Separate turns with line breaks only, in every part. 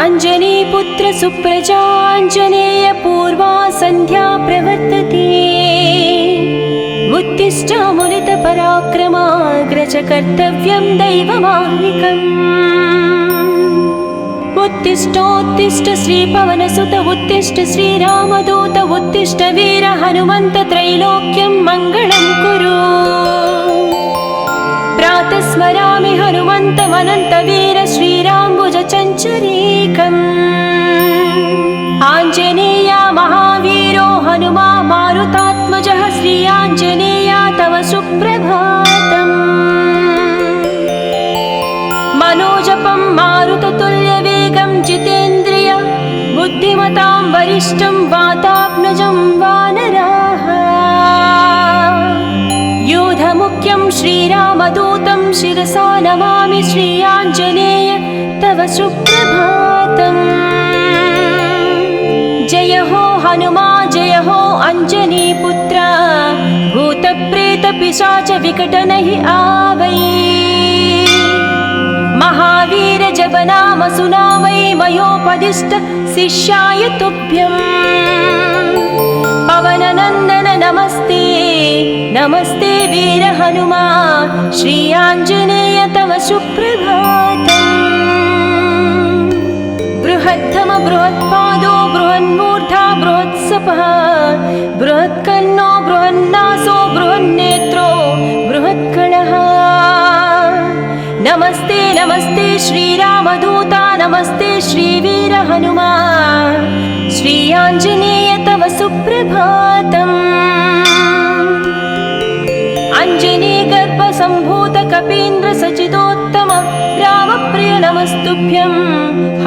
अञ्जनीपुत्र सुप्रजाञ्जनेय पूर्वा सन्ध्या प्रवर्तते। उत्तिष्ठ मुनितपराक्रमाग्रज कर्तव्यं दैवमाह्निकम्। उत्तिष्ठोत्तिष्ठ श्रीपवनसुत उत्तिष्ठ श्रीरामदूत उत्तिष्ठ वीर हनुमन्त त्रैलोक्यं मङ्गलं कुरु। प्रातः स्मरामि हनुमन्तमनन्तवीर श्रीराम्बुजचञ्चरीकम्। आञ्जनेया महावीरो हनुमा मारुतात्मजः श्री आञ्जनेया तव सुप्रभातम्। मनोजपं मारुततुल्यवेगं जितेन्द्रिय बुद्धिमतां वरिष्ठं वातात्मजं वानराः। योधमुख्यं श्रीरामदूतं शिरसा नमामि श्री आञ्जनेय तव सुप्रभातम्। जय हो हनुमा जय हो अञ्जनीपुत्र भूतप्रेतपिशाच विकटनहि आवै। महावीर जप नाम सुनावै मयोपदिष्ट शिष्याय तुभ्यम्। पवननन्दन नमस्ते नमस्ते वीर हनुमा श्री आञ्जनेय तव सुप्रभातम्। बृहद्धम बृहत्पादो बृहन्मूर्धा बृहत्सपः बृहत्कर्णो बृहन्नासो बृहन्नेत्रो बृहत्कणः। नमस्ते नमस्ते श्रीरामदूता नमस्ते श्रीवीर हनुमा श्री आञ्जनेय तव सुप्रभातम्। अञ्जनीगर्भसम्भूत कपीन्द्र सचिदोत्तम रामप्रिय नमस्तुभ्यं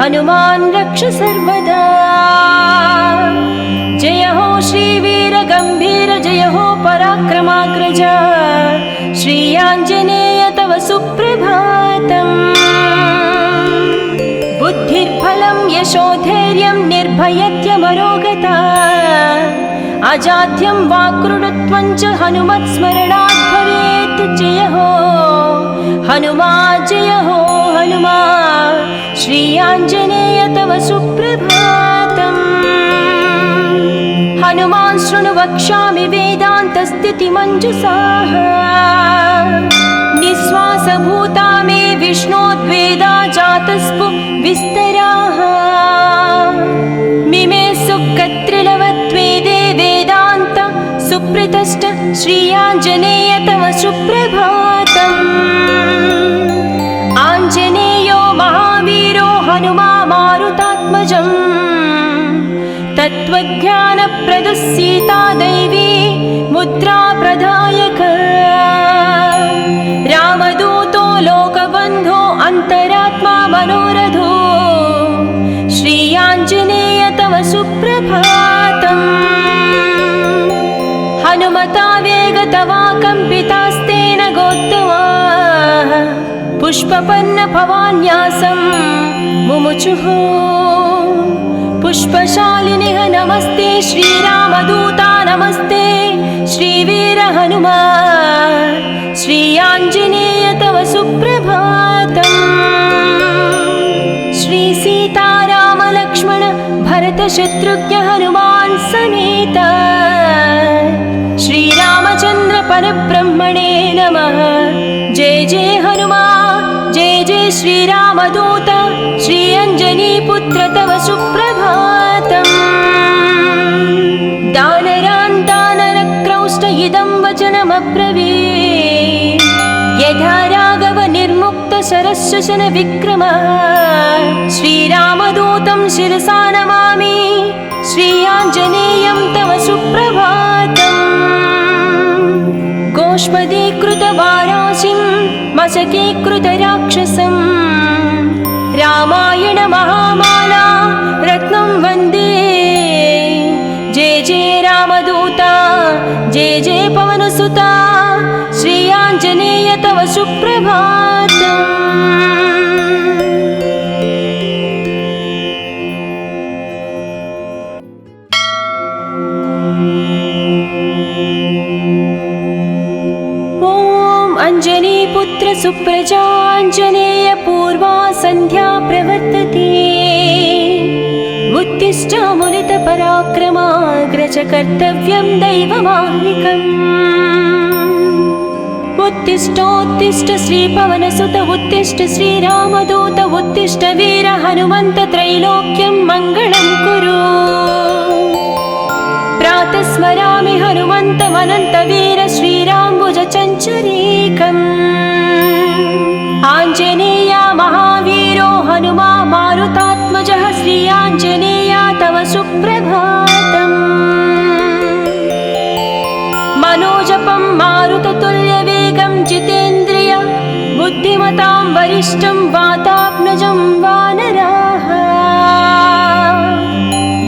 हनुमान् रक्ष सर्वदा। जय हो श्रीवीर गम्भीर जय हो पराक्रमाग्रज श्री आञ्जनेय तव सुप्रभातम्। बुद्धिर्बलं यशोधैर्यं निर्भयत्यमरोगता अजाड्यं वाक्कृतत्वं च हनुमत्स्मरणात् भवेत्। जय हो हनुमा जय हो हनुमा श्री आञ्जनेय तव सुप्रभातम्। हनुमान् शृणु वक्ष्यामि वेदान्तस्थितिमञ्जुषाः। निःश्वासभूता मे विष्णोद्वेदा जातस्पु विस्तराः। मिमे सुकत्रिलवत्वेदे वेदान्त सुप्रतिष्ठ श्री आञ्जनेय तव सुप्रभातम्। आञ्जनेयो महावीरो हनुमा मारुतात्मजम्। तत्त्वज्ञानप्रदः सीता दैवी मुद्रा प्रदायक। रामदूतो लोकबन्धो अन्तरात्मा मनोरथो श्री आञ्जनेय तव सुप्रभातम्। हनुमता वेगतवा कम्पितास्तेन गोत्तवाः पुष्पपन्न भवान्यासं मुमुचुः। पुष्पशालिनिः नमस्ते श्रीरामदूता नमस्ते श्रीवीर हनुमा श्री आञ्जनेय तव सुप्रभातम्। श्री सीताराम लक्ष्मण भरत शत्रुघ्न हनुमान् समेत श्रीरामचन्द्र परब्रह्मणे नमः। जय जय हनुमा जय जय श्रीरामदूत श्री अञ्जनीपुत्र तव सुप्रभातम्। दानरान् दानरक्रौष्ट इदं वचनमब्रवीत्। यथा राघव निर्मुक्त शरशशन विक्रम श्रीरामदूतं शिरसा नमामि श्री आञ्जनेयं तव सुप्रभातम्। गोष्पदीकृतवाराशिं मशकीकृतराक्षसं रामायण महामाला रत्नं वन्दे। जय जय रामदूता जय जय पवनसुता श्री आञ्जनेय तव सुप्रभातम्। अञ्जनीपुत्र सुप्रजाञ्जनेय पूर्वा सन्ध्या प्रवर्तते। च कर्तव्यं दैवमाह्निकम् उत्तिष्ठोत्तिष्ठ श्रीपवनसुत उत्तिष्ठ श्रीरामदूत उत्तिष्ठ वीर हनुमन्त त्रैलोक्यं मङ्गलं कुरु प्रातः स्मरामि हनुमन्तमनन्तवीर श्रीराम्बुजचञ्चरीकम् आञ्जनेया महावीरो हनुमा मारुतात्मजः श्री आञ्जनेया तव सुप्रभातम् मनोजपं मारुततुल्यवेगं जितेन्द्रिय बुद्धिमतां वरिष्ठं वातात्मजं वानराः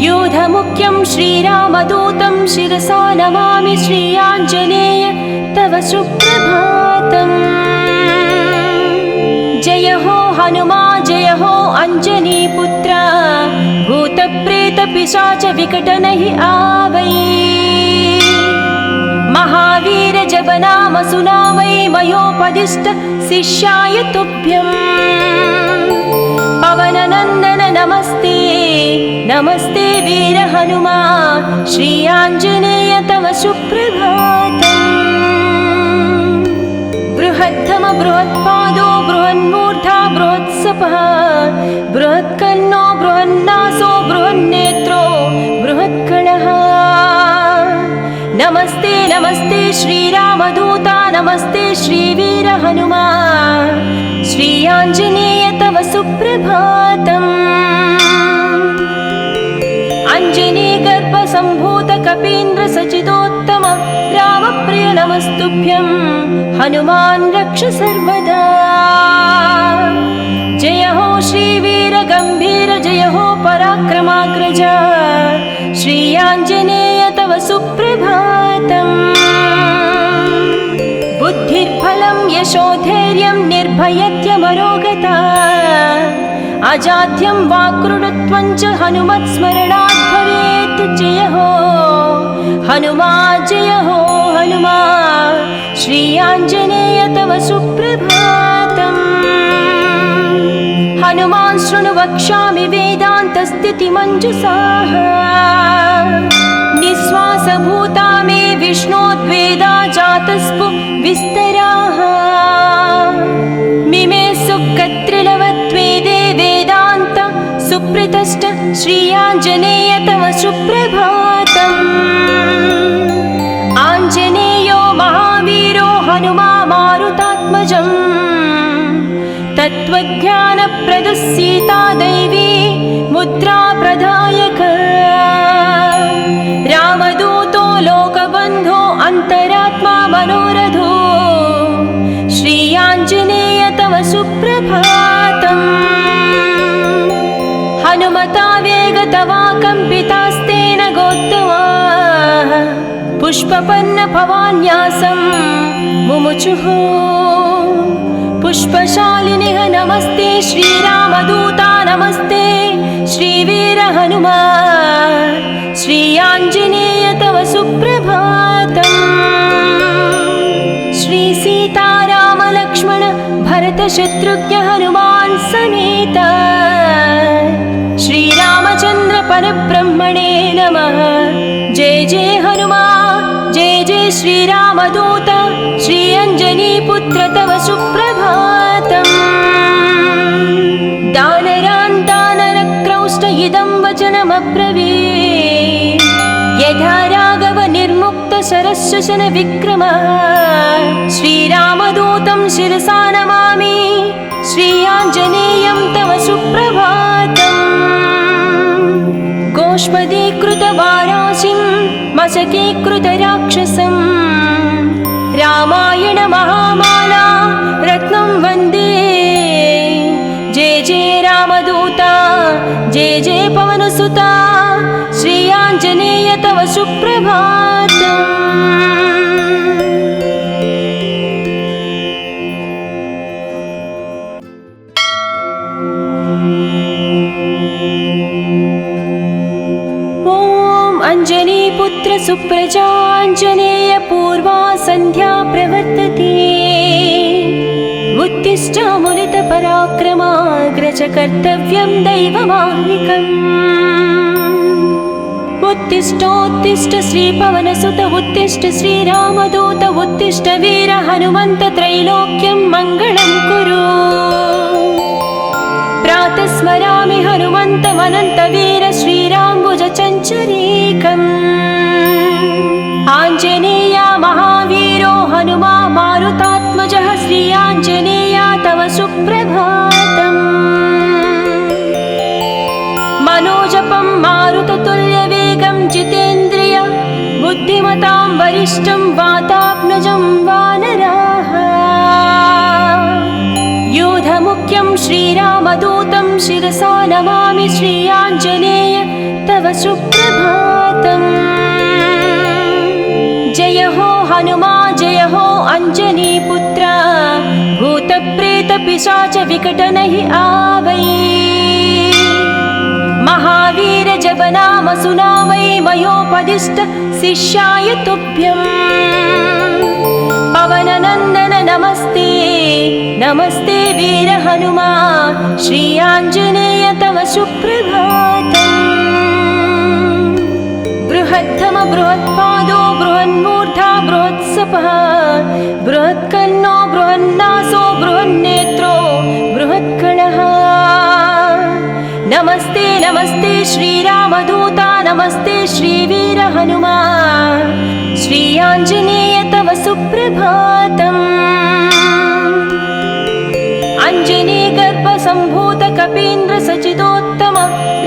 योधमुख्यं श्रीरामदूतं शिरसा नमामि श्री आञ्जनेय तव सुप्रभातम् जय हो हनुमा जय हो अंजनीपुत्र भूतप्रेतपिशाच विकटनहि आवै महावीर जब नाम सुनावै मयोपदिष्ट शिष्याय तुभ्यं पवननन्दन नमस्ते नमस्ते वीर हनुमा श्री आञ्जनेय तव सुप्रभातम् बृहत्तम बृहत्पादो बृहन्मूर्धा बृहत्सपः बृहत्कन्नो बृहन्नासो बृहन्नेत्रो बृहत्कणः नमस्ते नमस्ते श्रीरामदूता नमस्ते श्रीवीर हनुमा श्री आञ्जनेय तव सुप्रभातम् अञ्जनीगर्भसम्भूत कपीन्द्र सचिदोत्तम रामप्रिय नमस्तुभ्यं हनुमान् रक्ष सर्वदा जय हो श्रीवीर गम्भीर जय हो पराक्रमाग्रज श्री आञ्जनेय तव सुप्रभातम् बुद्धिर्बलं यशोधैर्यं निर्भयत्यमरोगता अजाड्यं वाक्कृतत्वं च हनुमत्स्मरणात् भवेत् जय हो हनुमा जय हो हनुमा श्री आञ्जनेय तव सुप्रभातम् हनुमान् शृणु वक्ष्यामि वेदान्तस्थितिमञ्जुषाः निःश्वासभूता मे विष्णोद्वेदा जातस्पु विस्तराः मिमे सुकत्रिलवत्वेदे वेदान्त सुप्रतिष्ठ श्री आञ्जनेय तव सुप्रभातम् आञ्जनेयो महावीरो हनुमा मारुतात्मजम् तत्त्वज्ञानप्रदः सीता दैवी मुद्रा प्रदायक रामदूतो लोकबन्धो अन्तरात्मा मनोरथो श्री आञ्जनेय तव सुप्रभातम् हनुमता वेगतवा कम्पितास्तेन गोत्तमाः पुष्पपन्न भवान्यासं मुमुचुः पुष्पशालिनिः नमस्ते श्रीरामदूता नमस्ते श्रीवीर हनुमा श्री आञ्जनेय तव सुप्रभातम् श्री सीताराम लक्ष्मण भरत शत्रुघ्न हनुमान् समेत श्रीरामचन्द्र परब्रह्मणे नमः जय जय हनुमा जय जय श्रीरामदूत श्री अञ्जनीपुत्र तव सुप्रभातम् दानरान् दानरक्रौष्ट इदं वचनमब्रवीत् यथा राघव निर्मुक्त शरशशन विक्रमः श्रीरामदूतं शिरसा नमामि श्री आञ्जनेयं तव सुप्रभातम् गोष्पदीकृतवाराशिं मशकीकृतराक्षसं रामायण महामाला रत्नं वन्दे जय जय रामदूता जय जय पवनसुता श्री आञ्जनेय तव सुप्रभातम् अंजनीपुत्र सुप्रजाञ्जनेय पूर्वा सन्ध्या प्रवर्तते उत्तिष्ठामुनित पराक्रमाग्रज कर्तव्यं दैवमाह्निकम् उत्तिष्ठोत्तिष्ठ श्रीपवनसुत उत्तिष्ठ श्रीरामदूत उत्तिष्ठ वीर हनुमन्त त्रैलोक्यं मङ्गलं कुरु। प्रातः स्मरामि हनुमन्तमनन्तवीर श्रीराम्बुजचञ्चरीकम्। आञ्जनेया महावीरो हनुमा मारुतात्मजः श्री आञ्जनेया तव सुप्रभातम्। मनोजपं मारुततुल्यवेगं जितेन्द्रिय बुद्धिमतां वरिष्ठं वातात्मजं वानराः। योधमुख्यं श्रीरामदूतं शिरसा नमामि श्री आञ्जनेय तव सुप्रभातम्। जय हो हनुमा जय हो अञ्जनीपुत्र भूतप्रेतपिशाच विकटनहि आवै। महावीर जप नाम सुनावै मयोपदिष्ट शिष्याय तुभ्यम्। पवननन्दन नमस्ते नमस्ते वीर हनुमा श्री आञ्जनेय तव सुप्रभातम्। बृहद्धम बृहत्पादो बृहन्मूर्धा बृहत्सपः बृहत्कर्णो बृहन्नासो बृहन्नेत्रो बृहत्कणः। नमस्ते नमस्ते श्रीरामदूता नमस्ते श्रीवीर हनुमा श्री आञ्जनेय तव सुप्रभातम्। अञ्जनीगर्भसम्भूत कपीन्द्र सचिदोत्तम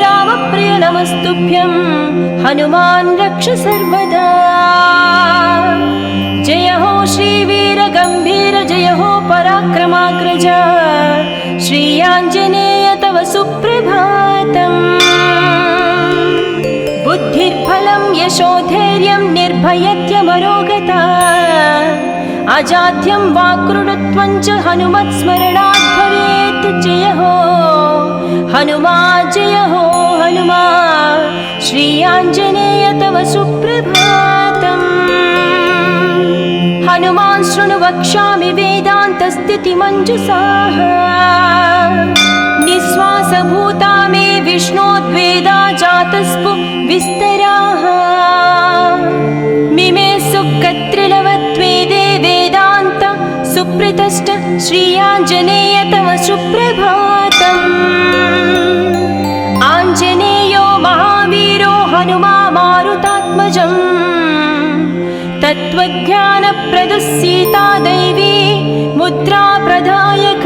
रामप्रिय नमस्तुभ्यं हनुमान् रक्ष सर्वदा। जय हो श्रीवीर गम्भीर जय हो पराक्रमाग्रज श्री आञ्जनेय तव सुप्रभातम्। बुद्धिर्बलं यशोधैर्यं निर्भयत्वमरोगता अजाड्यं वाक्कृतत्वं च हनुमत्स्मरणात् भवेत्। जय हो हनुमा जय हो हनुमा श्री आञ्जनेय तव सुप्रभातम्। हनुमान् शृणु वक्ष्यामि वेदान्तस्थितिमञ्जुषाः। निःश्वासभूता मे विष्णोद्वेदा जातस्पु विस्तराः। मिमे सुकत्रिलवत्वेदे वेदान्त सुप्रतिष्ठ श्री आञ्जनेय तव सुप्रभातम्। आञ्जनेयो महावीरो हनुमा मारुतात्मजम्। तत्त्वज्ञानप्रदः सीता दैवी मुद्रा प्रदायक।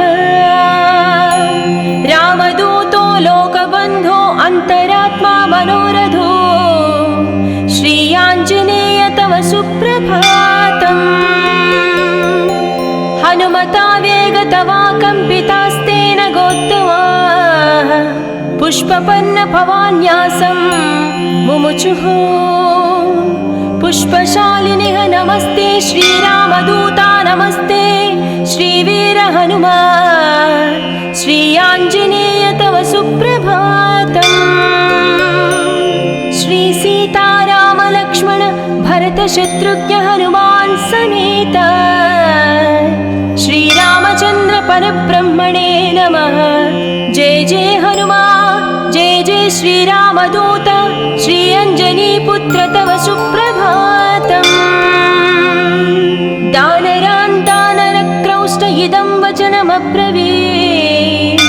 रामदूतो लोकबन्धो अन्तरात्मा मनोरथो श्री आञ्जनेय तव सुप्रभातम्। हनुमता वेगतवा कम्पितास्तेन गोत्तमा पुष्पपन्न भवान्यासं मुमुचुः। पुष्पशालिनिः नमस्ते श्रीरामदूता नमस्ते श्रीवीर हनुमा श्री आञ्जनेय तव सुप्रभातम्। श्री सीताराम लक्ष्मण भरत शत्रुघ्न हनुमान् समेत श्रीरामचन्द्र परब्रह्मणे नमः। जय जय हनुमा जय जय श्रीरामदूत श्री अञ्जनीपुत्र तव सुप्रभातम्। दानरान् दानरक्रौष्ट इदं वचनमब्रवीत्।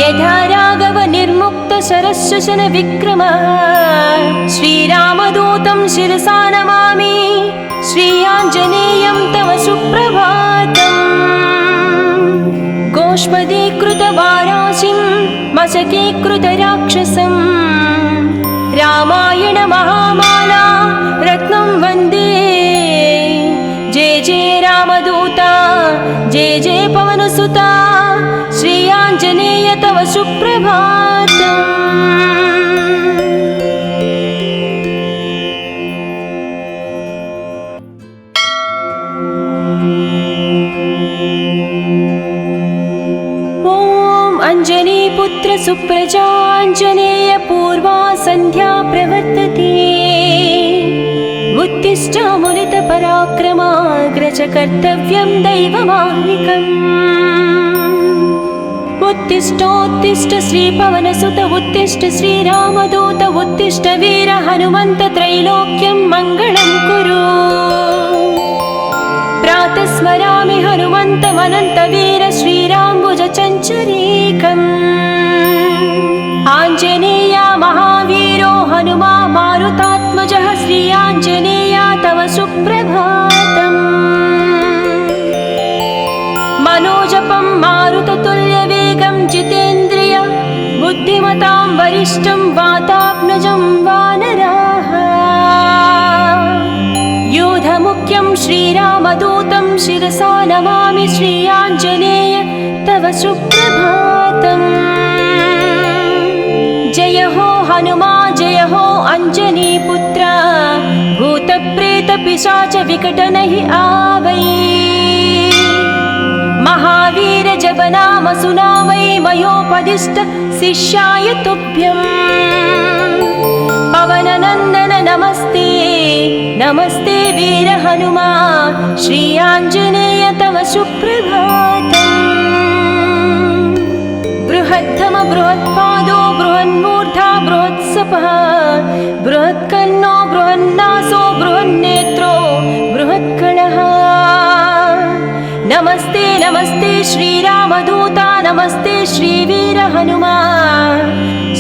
यथा राघव निर्मुक्त शरशशन विक्रमः श्रीरामदूतं शिरसा नमामि श्री आञ्जनेयं तव सुप्रभातम्। गोष्पदीकृतवाराशिं मशकीकृतराक्षसं रामायण महामाला रत्नं वन्दे। जय जय रामदूता जय जय पवनसुता श्री आञ्जनेय तव सुप्रभातम्। अञ्जनीपुत्र सुप्रजाञ्जनेय पूर्वा सन्ध्या प्रवर्तते। उत्तिष्ठामुनितपराक्रमाग्रज कर्तव्यं दैवमाह्निकम्। उत्तिष्ठोत्तिष्ठ श्रीपवनसुत उत्तिष्ठ श्रीरामदूत उत्तिष्ठ वीर हनुमन्त त्रैलोक्यं मङ्गलं कुरु। प्रातः स्मरामि हनुमन्तमनन्तवीर श्रीराम्बुजचञ्चरीकम्। आञ्जनेय महावीरो हनुमा मारुतात्मजः श्री आञ्जनेय तव सुप्रभातम्। मनोजपं मारुततुल्यवेगं जितेन्द्रिय बुद्धिमतां वरिष्ठं वातात्मजं वानराः। योधमुख्यं श्रीरामदूतं शिरसा नमामि श्री आञ्जनेय तव सुप्रभातम्। जय हो हनुमा जय हो अञ्जनीपुत्र भूतप्रेतपिशाच विकटनहि आवै। महावीर जपनाम सुनामै मयोपदिष्ट शिष्याय तुभ्यम्। पवननन्दन नमस्ते नमस्ते वीर हनुमा श्री आञ्जनेय तव सुप्रभातम्। बृहद्धम बृहत्पादो बृहन्मूर्धा बृहत्सपः बृहत्कर्णो बृहन्नासो बृहन्नेत्रो बृहत्कणः। नमस्ते नमस्ते श्रीरामदूता नमस्ते श्रीवीर हनुमा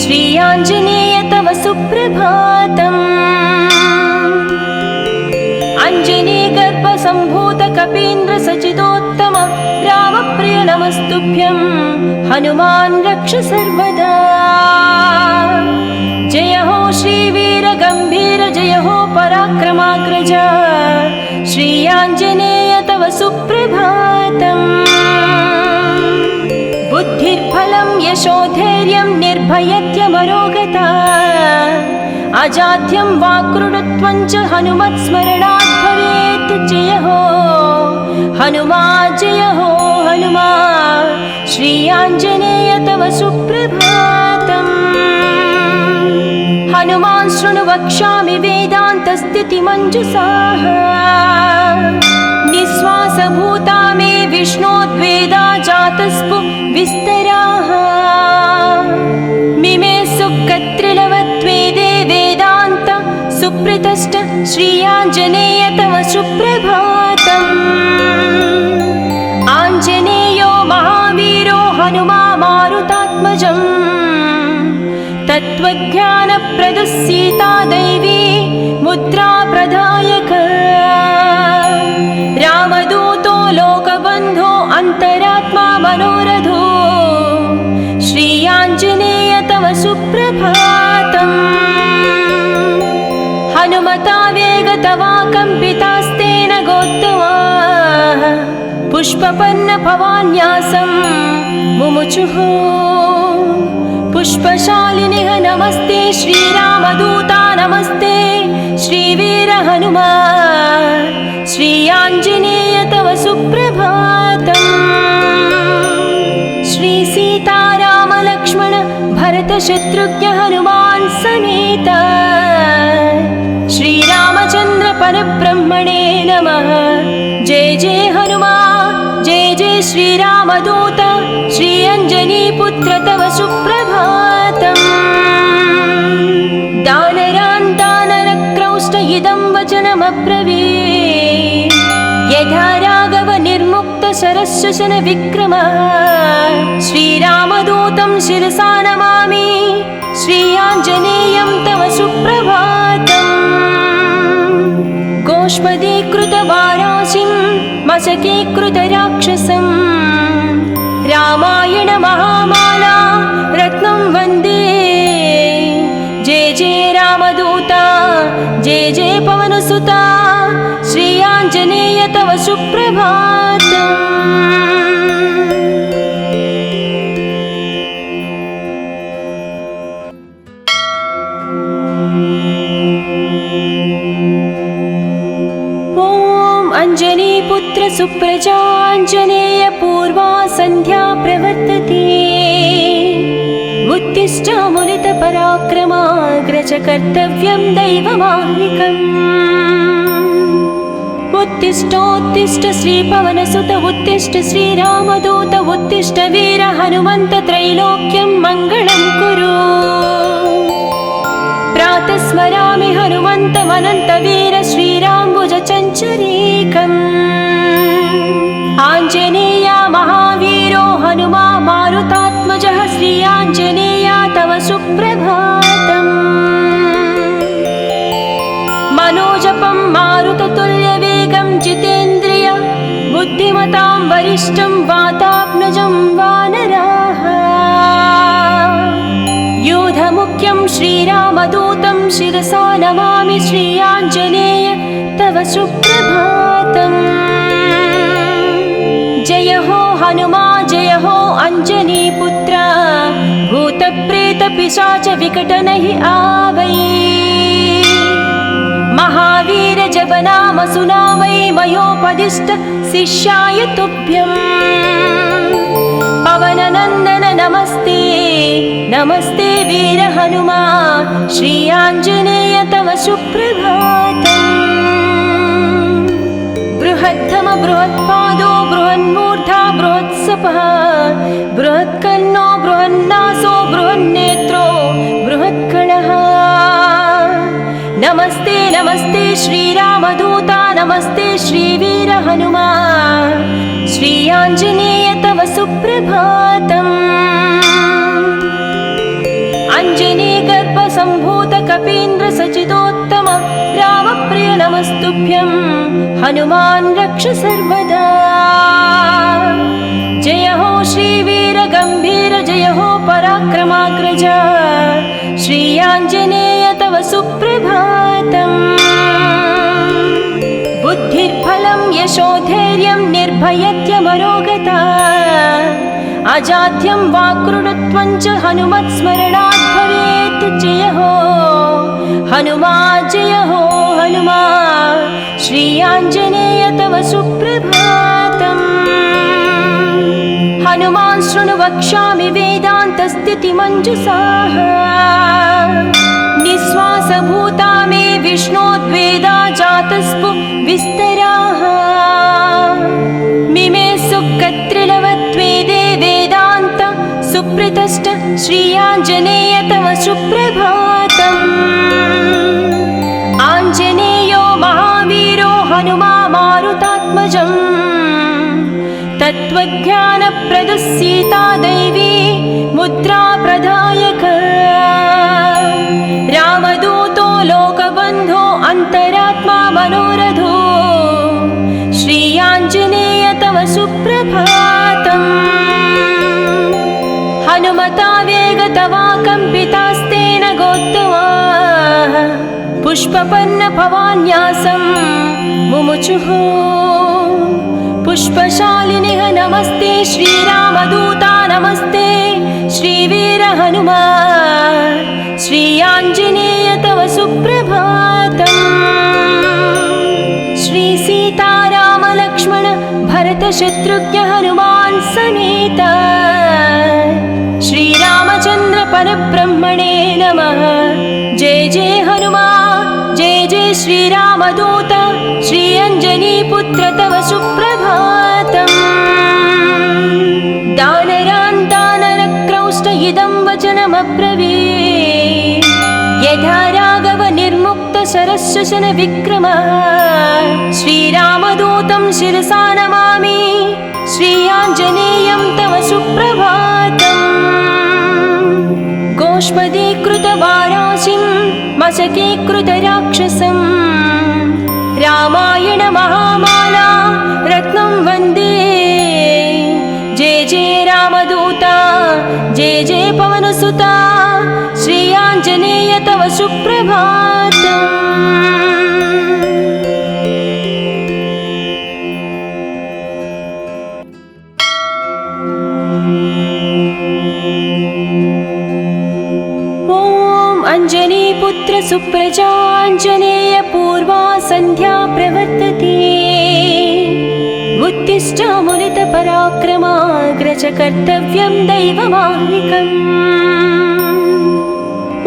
श्री आञ्जनेय तव सुप्रभातम्। अञ्जनीगर्भसम्भूत कपीन्द्र सचिदोत्तम रामप्रिय नमस्तुभ्यं हनुमान् रक्ष सर्वदा। जय हो श्रीवीर गम्भीर जय हो पराक्रमाग्रज श्री आञ्जनेय तव सुप्रभातम्। बुद्धिर्बलं यशोधैर्यं निर्भयत्यमरोगता अजाड्यं वाक्कृतत्वं च हनुमत्स्मरणात् भवेत्। जय हो हनुमा जय हो हनुमा श्री आञ्जनेय तव सुप्रभातम्। हनुमान् शृणु वक्ष्यामि वेदान्तस्थितिमञ्जुषाः। निःश्वासभूता मे विष्णोद्वेदा जातस्पु विस्तराः। मिमे सुकत्रिलवत्वेदे वेदान्त सुप्रतिष्ठ श्री आञ्जनेय तव सुप्रभातम्। आञ्जनेयो महावीरो हनुमा मारुतात्मजम्। तत्त्वज्ञानप्रदः सीता दैवी मुद्रा प्रदायक। रामदूतो लोकबन्धो अन्तरात्मा मनोरथो श्री आञ्जनेय तव सुप्रभातम्। हनुमता वेगतवा कम्पितास्तेन गोत्तमाः पुष्पपन्न भवान्यासं मुमुचुः। पुष्पशालिनिः नमस्ते श्रीरामदूता नमस्ते श्रीवीर हनुमा श्री आञ्जनेय तव सुप्रभातम्। श्री सीताराम लक्ष्मण भरत शत्रुघ्न हनुमान् समेत श्रीरामचन्द्र परब्रह्मणे नमः। जय जय हनुमा जय जय श्रीरामदूत श्री अञ्जनीपुत्र तव सुप्रभातम्। दानरान् दानरक्रौष्ट इदं वचनमब्रवीत्। यथा राघव निर्मुक्त शरशशन विक्रम श्रीरामदूतं शिरसा नमामि श्री आञ्जनेयं तव सुप्रभातम्। गोष्पदीकृतवाराशिं मशकीकृतराक्षसं रामायण महामाला रत्नं वन्दे। जय जय रामदूता जय जय पवनसुता श्री आञ्जनेय तव सुप्रभातम्। अञ्जनीपुत्र सुप्रजाञ्जनेय पूर्वा सन्ध्या प्रवर्तते। उत्तिष्ठामुनितपराक्रमाग्रज कर्तव्यं दैवमाह्निकम्। उत्तिष्ठोत्तिष्ठ श्रीपवनसुत उत्तिष्ठ श्रीरामदूत उत्तिष्ठ वीर हनुमन्त त्रैलोक्यं मङ्गलं कुरु। प्रातः स्मरामि हनुमन्तमनन्तवीर श्रीराम्बुजचञ्चरीकम्। आञ्जनेया महावीरो हनुमा मारुतात्मजः श्री आञ्जनेया तव सुप्रभातम्। मनोजपं मारुततुल्यवेगं जितेन्द्रिय बुद्धिमतां वरिष्ठं वातात्मजं वानराः। यूधमुख्यं श्रीरामदूतं शिरसा नमामि श्री आञ्जनेय तव सुप्रभातम्। जय हो हनुमा जय हो अञ्जनीपुत्र भूतप्रेतपिशाच विकटनहि आवै। महावीर जपनाम सुनावै मयोपदिष्ट शिष्याय तुभ्यम्। पवननन्दन नमस्ते नमस्ते वीर हनुमा श्री आञ्जनेय तव सुप्रभातम्। बृहत्तम बृहत्पादो बृहन्मूर्धा बृहत्सपः बृहत्कर्णो बृहन्नासो बृहन्नेत्रो बृहत्कणः। नमस्ते नमस्ते श्रीरामदूता नमस्ते श्रीवीर हनुमा श्री आञ्जनेय तव सुप्रभातम्। अञ्जनीगर्भसम्भूत कपीन्द्र सचिदोत्तम रामप्रिय नमस्तुभ्यं हनुमान् रक्ष सर्वदा। जय हो श्रीवीर गम्भीर जय हो पराक्रमाग्रज श्री आञ्जनेय तव सुप्रभातम्। बुद्धिर्बलं यशोधैर्यं निर्भयत्यमरोगता अजाड्यं वाक्कृतत्वं च हनुमत्स्मरणात् भवेत्। जय हो हनुमा जय हो हनुमा श्री आञ्जनेय तव सुप्रभातम्। हनुमान् शृणु वक्ष्यामि वेदान्तस्थितिमञ्जुषाः निःश्वासभूता मे विष्णोद्वेदा जातस्पु विस्तराः। मिमे सुकत्रिलवत्वेदे वेदान्त सुप्रतिष्ठ श्री आञ्जनेय तव सुप्रभातम्। आञ्जनेयो महावीरो हनुमा मारुतात्मजम् तत्त्वज्ञानप्रदः सीता दैवी मुद्रा प्रदायक। रामदूतो लोकबन्धो अन्तरात्मा मनोरथो श्री आञ्जनेय तव सुप्रभातम्। हनुमता वेगतवा कम्पितास्तेन गोत्तमाः पुष्पपन्न भवान्यासं मुमुचुः। पुष्पशालिनिः नमस्ते श्रीरामदूता नमस्ते श्रीवीर हनुमा श्री आञ्जनेय तव सुप्रभातम्। श्री सीताराम लक्ष्मण भरत शत्रुघ्न हनुमान् समेत श्रीरामचन्द्र परब्रह्मणे नमः। जय जय हनुमा जय जय श्रीरामदूत श्री अञ्जनीपुत्र तव सुप्रभातम्। दानरान् दानरक्रौष्ट इदं वचनमब्रवीत् यथा राघव निर्मुक्त शरशशन विक्रमः। श्रीरामदूतं शिरसा नमामि श्री आञ्जनेयं तव सुप्रभातम्। गोष्पदीकृतवाराशिं मशकीकृतराक्षसं रामायण महामाला रत्नं वन्दे। जय जय रामदूता जय जय पवनसुता श्री आञ्जनेय तव सुप्रभातम्। अञ्जनीपुत्र सुप्रजाञ्जनेय पूर्वा सन्ध्या प्रवर्तते। उत्तिष्ठामुलितपराक्रमाग्रज कर्तव्यं दैवमाह्निकम्।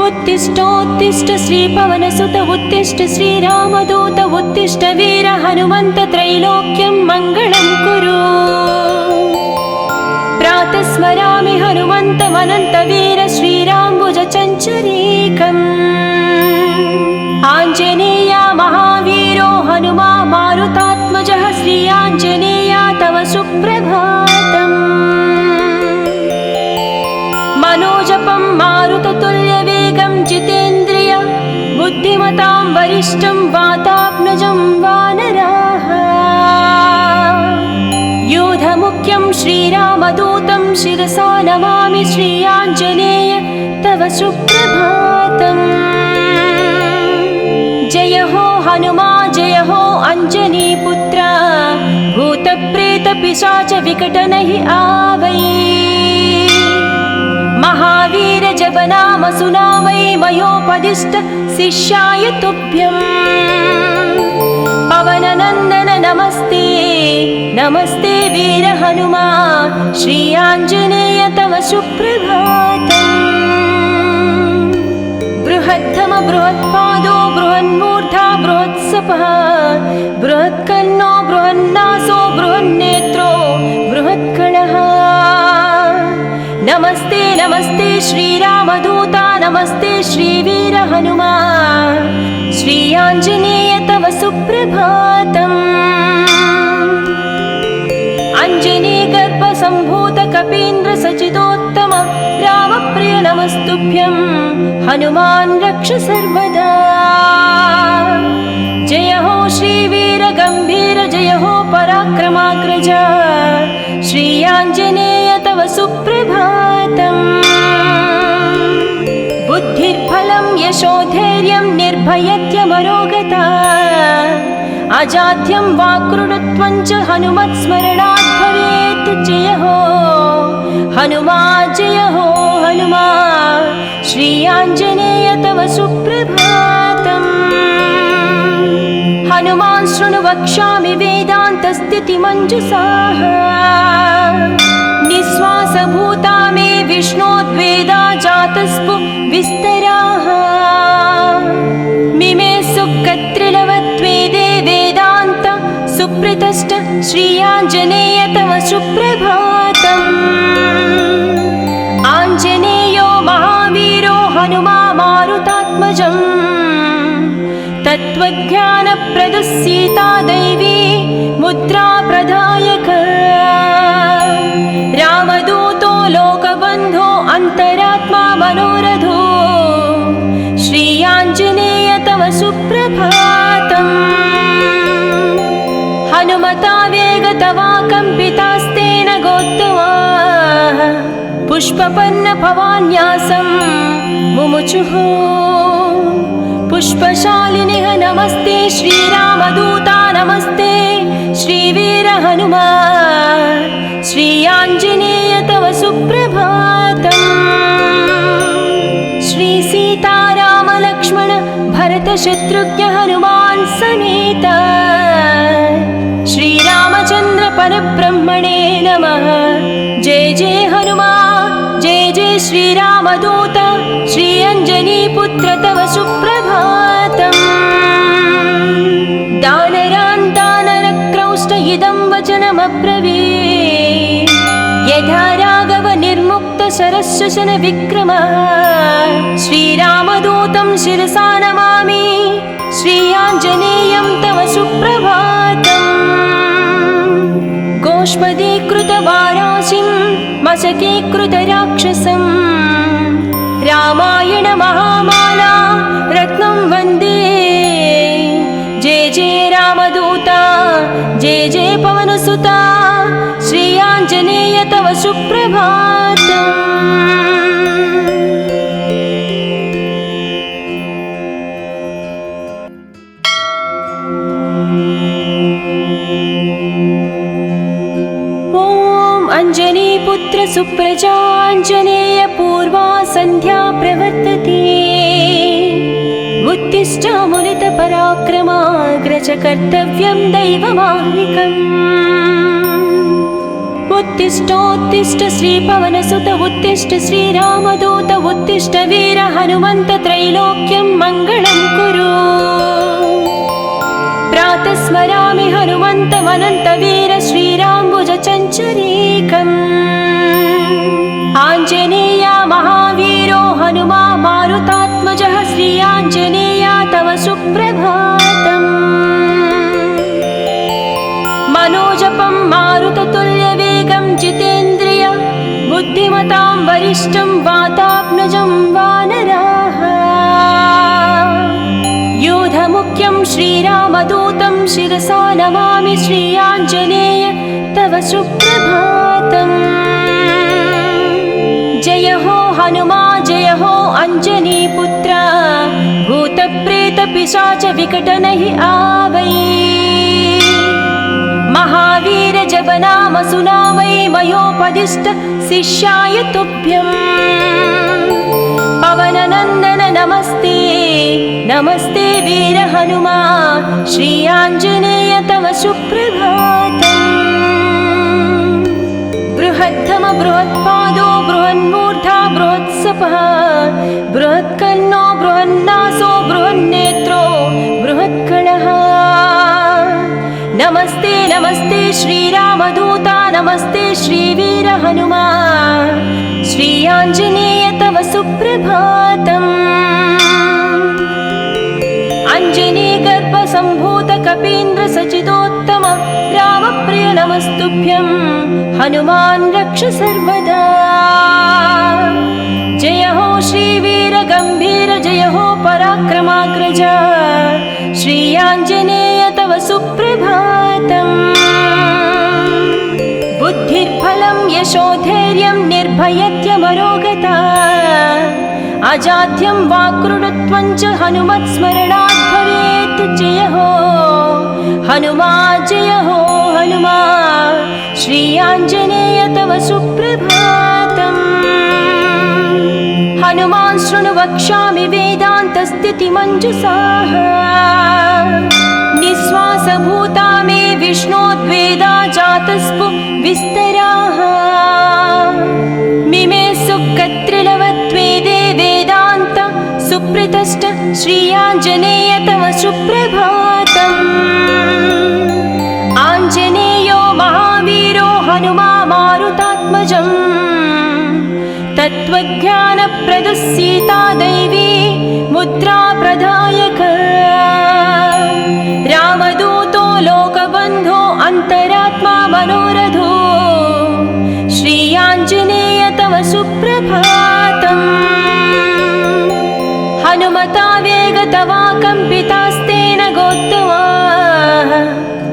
उत्तिष्ठोत्तिष्ठ श्रीपवनसुत उत्तिष्ठ श्रीरामदूत उत्तिष्ठ वीर हनुमन्त त्रैलोक्यं मङ्गलं कुरु। प्रातः स्मरामि हनुमन्तमनन्तवीर श्रीराम्बुजचञ्चरीकम्। आञ्जनेया महावीरो हनुमा मारुतात्मजः श्री आञ्जनेया तव सुप्रभातम्। मनोजपं मारुततुल्यवेगं जितेन्द्रिय बुद्धिमतां वरिष्ठं वातात्मजं वानराः। योधमुख्यं श्रीरामदूतं शिरसा नमामि श्री आञ्जनेय तव सुप्रभातम्। जय हो हनुमा जय हो अञ्जनीपुत्र भूतप्रेतपिशाच विकटनहि आवै। महावीर जप नाम सुनावै मयोपदिष्ट शिष्याय तुभ्यम्। पवननन्दन नमस्ते नमस्ते वीर हनुमा श्री आञ्जनेय तव सुप्रभातम्। बृहत्तम बृहत्पादो बृहन्मूर्धा बृहत्सपः बृहत्कर्णो बृहन्नासो बृहन्नेत्रो बृहत्कणः। नमस्ते नमस्ते श्रीरामदूता नमस्ते श्रीवीर हनुमा श्री आञ्जनेय तव सुप्रभातम्। अञ्जनीगर्भसम्भूत कपीन्द्र सचिदोत्तम रामप्रिय नमस्तुभ्यं हनुमान् रक्ष सर्वदा। जय हो श्रीवीर गम्भीर जय हो पराक्रमाग्रज श्री आञ्जनेय तव सुप्रभातम्। बुद्धिर्बलं यशोधैर्यं निर्भयत्यमरोगता अजाड्यं वाक्कृतत्वं च हनुमत्स्मरणात् भवेत्। जय हो हनुमा जय हो हनुमा श्री आञ्जनेय तव सुप्रभातम्। हनुमान् शृणु वक्ष्यामि वेदान्तस्थितिमञ्जुषाः। निःश्वासभूता मे विष्णोद्वेदा जातस्पु विस्तराः। मिमे सुकत्रिलवत्वेदे वेदान्त सुप्रतिष्ठ श्री आञ्जनेय तव सुप्रभातम्। आञ्जनेयो महावीरो हनुमा मारुतात्मजम् तत्त्वज्ञानप्रदः सीता दैवी मुद्रा प्रदायक। रामदूतो लोकबन्धो अन्तरात्मा मनोरथो श्री आञ्जनेय तव सुप्रभातम्। हनुमता वेगतवा कम्पितास्तेन गोत्तमाः पुष्पपन्न भवान्यासं मुमुचुः। पुष्पशालिनिः नमस्ते श्रीरामदूता नमस्ते श्रीवीर हनुमा श्री आञ्जनेय तव सुप्रभातम्। श्री सीताराम लक्ष्मण भरत शत्रुघ्न हनुमान् समेत श्रीरामचन्द्र परब्रह्मणे नमः। जय जय हनुमा जय जय श्रीरामदूत श्री अञ्जनीपुत्र तव सुप्रभातम्। दानरान् दानरक्रौष्ट इदं वचनमब्रवीत् यथा राघव निर्मुक्त शरशशन विक्रम। श्रीरामदूतं शिरसा नमामि श्री आञ्जनेयं तव सुप्रभातम्। गोष्पदीकृतवाराशिं मशकीकृतराक्षसं रामायण महामाला रत्नं वन्दे। जय जय रामदूता जय जय पवनसुता श्री आञ्जनेय तव सुप्रभातम्। अञ्जनीपुत्र सुप्रजाञ्जनेय पूर्वा सन्ध्या प्रवर्तते। उत्तिष्ठ मुनितपराक्रमाग्रज कर्तव्यं दैवमाह्निकम्। उत्तिष्ठोत्तिष्ठ श्रीपवनसुत उत्तिष्ठ श्रीरामदूत उत्तिष्ठ वीर हनुमन्त त्रैलोक्यं मङ्गलं कुरु। प्रातः स्मरामि हनुमन्तमनन्तवीर श्रीराम्बुजचञ्चरीकम्। आञ्जनेया महावीरो हनुमा मारुतात्मजः श्रीयाञ्जनेया तव सुप्रभातम्। मनोजपं मारुततुल्यवेगं जितेन्द्रिय बुद्धिमतां वरिष्ठं वातात्मजं वानराः। योधमुख्यं श्रीरामदूतं शिरसा नमामि श्रीयाञ्जनेय तव सुप्रभातम्। जय हो हनुमा जय हो अञ्जनीपुत्र भूतप्रेतपिशाच विकटनहि आवै। महावीर जप नाम सुनावै मयोपदिष्ट शिष्याय तुभ्यम्। पवननन्दन नमस्ते नमस्ते वीर हनुमा श्रीयाञ्जनेय तव सुप्रभातम्। बृहत्तम बृहत्पादो बृहन्मूर्धा बृहत्सपः बृहत्कर्णो बृहन्नासो बृहन्नेत्रो बृहत्कणः। नमस्ते नमस्ते श्रीरामदूता नमस्ते श्रीवीर हनुमा श्रीयाञ्जनेय तव सुप्रभातम्। अञ्जनीगर्भसम्भूत कपीन्द्र सचिदोत्तम रामप्रिय नमस्तुभ्यं हनुमान् रक्ष सर्वदा। जय हो श्रीवीर गम्भीर जय हो पराक्रमाग्रज श्रीयाञ्जनेय तव सुप्रभातम्। बुद्धिर्बलं यशोधैर्यं निर्भयत्यमरोगता अजाड्यं वाक्कृतत्वं च हनुमत्स्मरणात् भवेत्। जय हो हनुमा जय हो हनुमा श्रीयाञ्जनेय तव सुप्रभातम्। हनुमान् शृणु वक्ष्यामि वेदान्तस्थितिमञ्जुषाः। निःश्वासभूता मे विष्णोद्वेदा जातस्पु विस्तराः। मिमे सुकत्रिलवत्वेदे वेदान्त सुप्रतिष्ठ श्रीयाञ्जनेय तव सुप्रभातम्। आञ्जनेयो महावीरो हनुमा मारुतात्मजम्। तत्त्वज्ञानप्रदः सीता दैवी मुद्रा प्रदायक। रामदूतो लोकबन्धो अन्तरात्मा मनोरथो श्रीयाञ्जनेय तव सुप्रभातम्। हनुमता वेगतवा कम्पितास्तेन गोत्तमा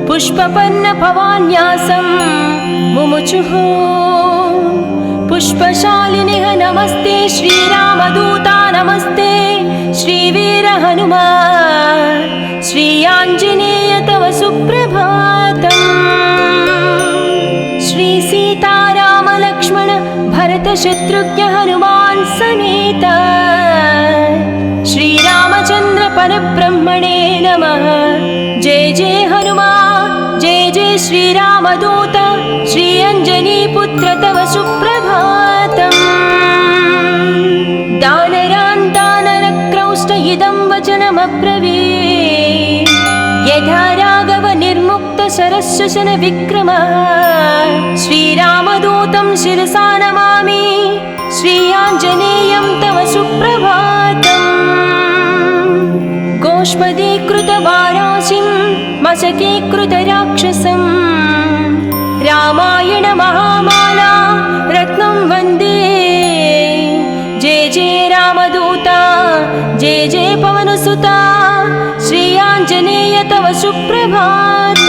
पुष्पपन्न भवान्यासं मुमुचुः। पुष्पशालिनिः नमस्ते श्रीरामदूता नमस्ते श्रीवीर हनुमा श्रीयाञ्जनेय तव सुप्रभातम्। श्रीसीतारामलक्ष्मण भरतशत्रुघ्न हनुमान् समेत श्रीरामचन्द्र परब्रह्मणे नमः। जय जय हनुमा जय जय श्रीरामदूत श्रीअञ्जनीपुत्र तव सुप्रभातम्। दानरान् दानरक्रौष्ट इदं वचनमब्रवीत्। यथा राघव निर्मुक्त शरशशन विक्रमः श्रीरामदूतं शिरसा नमामि श्रीयाञ्जनेयं तव सुप्रभातम्। गोष्पदीकृतवाराशिं मशकीकृतराक्षसं रामायण महामाला रत्नं वन्दे। जय जय रामदूता जय जय पवनसुता श्रीयाञ्जनेय तव सुप्रभातम्।